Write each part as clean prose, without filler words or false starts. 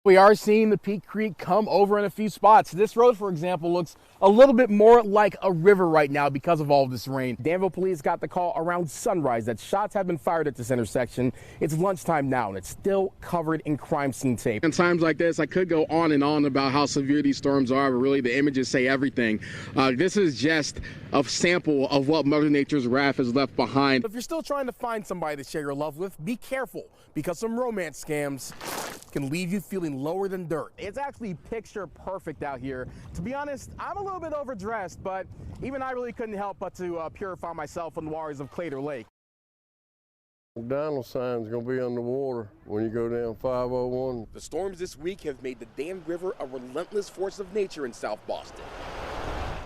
We are seeing the Peak Creek come over in a few spots. This road, for example, looks a little bit more like a river right now because of all of this rain. Danville police got the call around sunrise that shots have been fired at this intersection. It's lunchtime now and it's still covered in crime scene tape. In times like this, I could go on and on about how severe these storms are, but really the images say everything. This is just a sample of what Mother Nature's wrath has left behind. If you're still trying to find somebody to share your love with, be careful because some romance scams can leave you feeling lower than dirt. It's actually picture perfect out here. To be honest, I'm a little bit overdressed, but even I really couldn't help but to purify myself in the waters of Claytor Lake. Dino sign's gonna be underwater when you go down 501. The storms this week have made the Dan River a relentless force of nature in South Boston.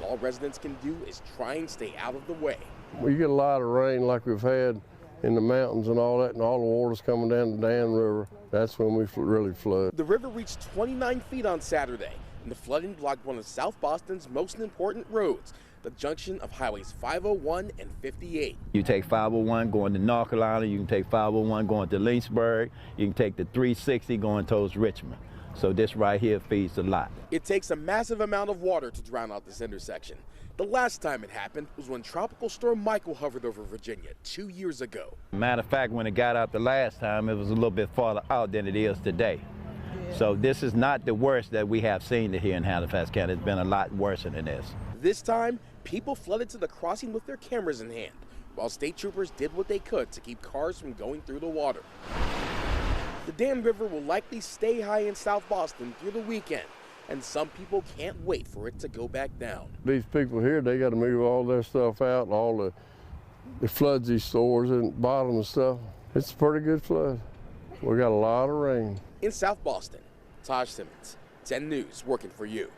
All residents can do is try and stay out of the way. We get a lot of rain like we've had in the mountains and all that, and all the water's coming down the Dan River. That's when we really flood. The river reached 29 feet on Saturday, and the flooding blocked one of South Boston's most important roads, the junction of highways 501 and 58. You take 501 going to North Carolina, you can take 501 going to Lynchburg, you can take the 360 going towards Richmond. So this right here feeds a lot. It takes a massive amount of water to drown out this intersection. The last time it happened was when Tropical Storm Michael hovered over Virginia 2 years ago. Matter of fact, when it got out the last time, it was a little bit farther out than it is today. So this is not the worst that we have seen here in Halifax County. It's been a lot worse than this. This time, people flooded to the crossing with their cameras in hand, while state troopers did what they could to keep cars from going through the water. The Dan River will likely stay high in South Boston through the weekend, and some people can't wait for it to go back down. These people here, they got to move all their stuff out, and all the floods these stores and bottom and stuff. It's a pretty good flood. We got a lot of rain. In South Boston, Taj Simmons, 10 News, working for you.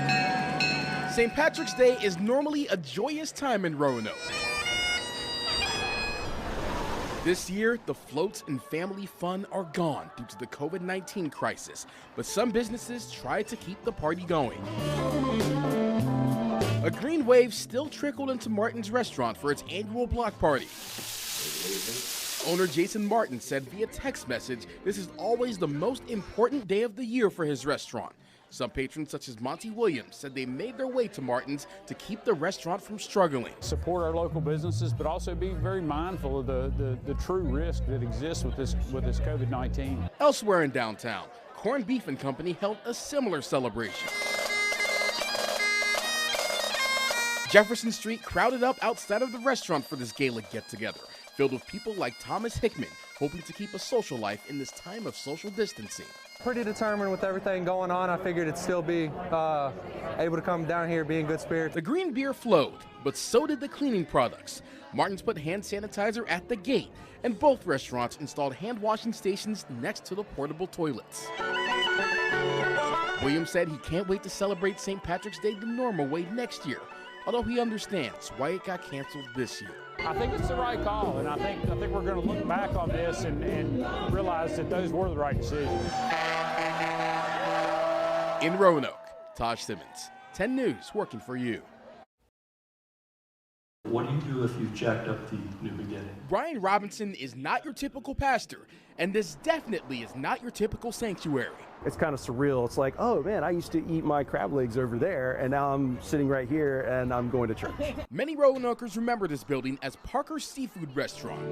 St. Patrick's Day is normally a joyous time in Roanoke. This year, the floats and family fun are gone due to the COVID-19 crisis, but some businesses try to keep the party going. A green wave still trickled into Martin's restaurant for its annual block party. Owner Jason Martin said via text message this is always the most important day of the year for his restaurant. Some patrons, such as Monty Williams, said they made their way to Martin's to keep the restaurant from struggling. Support our local businesses, but also be very mindful of the true risk that exists with this COVID-19. Elsewhere in downtown, Corned Beef and Company held a similar celebration. Jefferson Street crowded up outside of the restaurant for this gala get-together, filled with people like Thomas Hickman, hoping to keep a social life in this time of social distancing. Pretty determined with everything going on. I figured it'd still be able to come down here, be in good spirits. The green beer flowed, but so did the cleaning products. Martin's put hand sanitizer at the gate, and both restaurants installed hand washing stations next to the portable toilets. Williams said he can't wait to celebrate St. Patrick's Day the normal way next year, although he understands why it got canceled this year. I think it's the right call, and I think we're going to look back on this and realize that those were the right decisions. In Roanoke, Taj Simmons, 10 News, working for you. What do you do if you've jacked up the New Beginning? Brian Robinson is not your typical pastor, and this definitely is not your typical sanctuary. It's kind of surreal. It's like, oh man, I used to eat my crab legs over there, and now I'm sitting right here and I'm going to church. Many Roanokers remember this building as Parker's Seafood Restaurant.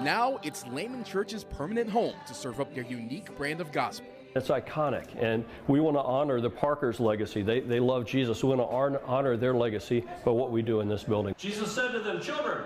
Now it's Layman Church's permanent home to serve up their unique brand of gospel. It's iconic, and we want to honor the Parker's legacy. They love Jesus. We want to honor their legacy by what we do in this building. Jesus said to them, "Children,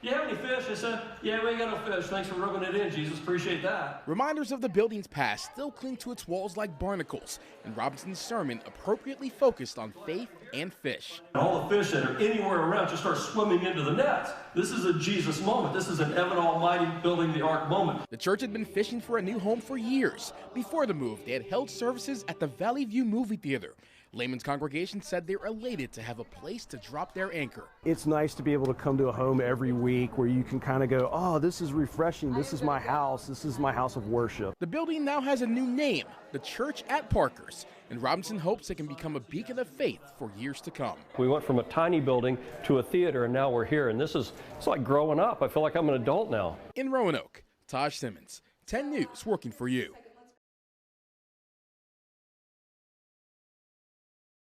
do you have any fish?" They said, "Yeah, we ain't got no fish. Thanks for rubbing it in, Jesus. Appreciate that." Reminders of the building's past still cling to its walls like barnacles, and Robinson's sermon appropriately focused on faith and fish. All the fish that are anywhere around just start swimming into the nets. This is a Jesus moment. This is an Evan Almighty building the ark moment. The church had been fishing for a new home for years. Before the move, they had held services at the Valley View Movie Theater. Layman's congregation said they're elated to have a place to drop their anchor. It's nice to be able to come to a home every week where you can kind of go, oh, this is refreshing. This is my house. This is my house of worship. The building now has a new name, the Church at Parker's, and Robinson hopes it can become a beacon of faith for years to come. We went from a tiny building to a theater, and now we're here, and it's like growing up. I feel like I'm an adult now. In Roanoke, Taj Simmons, 10 News, working for you.